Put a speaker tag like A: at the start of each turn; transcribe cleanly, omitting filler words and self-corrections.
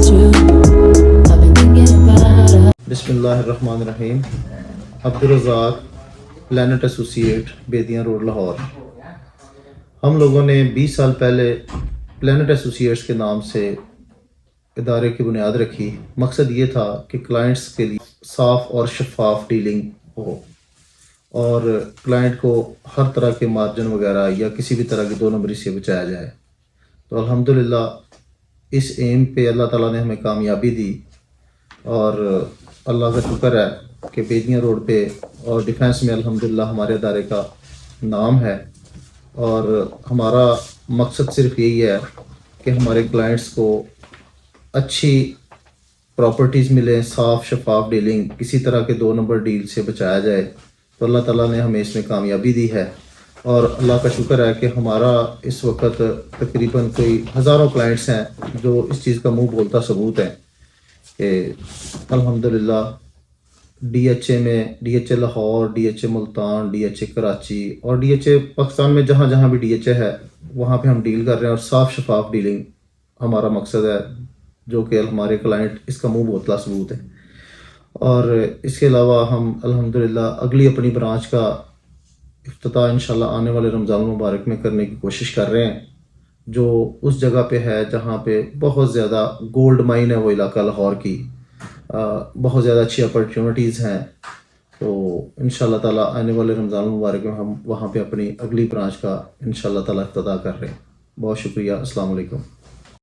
A: about you. I've been thinking about us.
B: بسم اللہ الرحمن الرحیم. Abdul Razzaq, plant associate, Bedian road, Lahore. ہم لوگوں نے 20 سال پہلے پلانٹ ایسوسیٹس کے نام سے ادارے کی بنیاد رکھی. مقصد یہ تھا کہ کلائنٹس کے لیے صاف اور شفاف ڈیلنگ ہو اور کلائنٹ کو ہر طرح کے مارجن وغیرہ یا کسی بھی طرح کی دو نمبری سے بچایا جائے. تو الحمدللہ اس ایم پہ اللہ تعالیٰ نے ہمیں کامیابی دی اور اللہ کا شکر ہے کہ بیدیاں روڈ پہ اور ڈیفینس میں الحمدللہ ہمارے ادارے کا نام ہے. اور ہمارا مقصد صرف یہی ہے کہ ہمارے کلائنٹس کو اچھی پراپرٹیز ملیں، صاف شفاف ڈیلنگ، کسی طرح کے دو نمبر ڈیل سے بچایا جائے. تو اللہ تعالیٰ نے ہمیں اس میں کامیابی دی ہے اور اللہ کا شکر ہے کہ ہمارا اس وقت تقریباً کوئی ہزاروں کلائنٹس ہیں جو اس چیز کا منہ بولتا ثبوت ہے کہ الحمدللہ ڈی ایچ اے میں، D H A Lahore, D H A Multan, D H A Karachi اور ڈی ایچ اے پاکستان میں جہاں جہاں بھی ڈی ایچ اے ہے وہاں پہ ہم ڈیل کر رہے ہیں اور صاف شفاف ڈیلنگ ہمارا مقصد ہے، جو کہ ہمارے کلائنٹ اس کا منہ بوتلا ثبوت ہے. اور اس کے علاوہ ہم الحمدللہ اگلی اپنی برانچ کا افتتاح انشاءاللہ آنے والے رمضان المبارک میں کرنے کی کوشش کر رہے ہیں، جو اس جگہ پہ ہے جہاں پہ بہت زیادہ گولڈ مائن ہے. وہ علاقہ لاہور کی بہت زیادہ اچھی اپرچونٹیز ہیں. تو انشاءاللہ تعالیٰ آنے والے رمضان المبارک میں ہم وہاں پہ اپنی اگلی برانچ کا انشاءاللہ تعالیٰ افتتاح کر رہے ہیں. بہت شکریہ. السلام علیکم.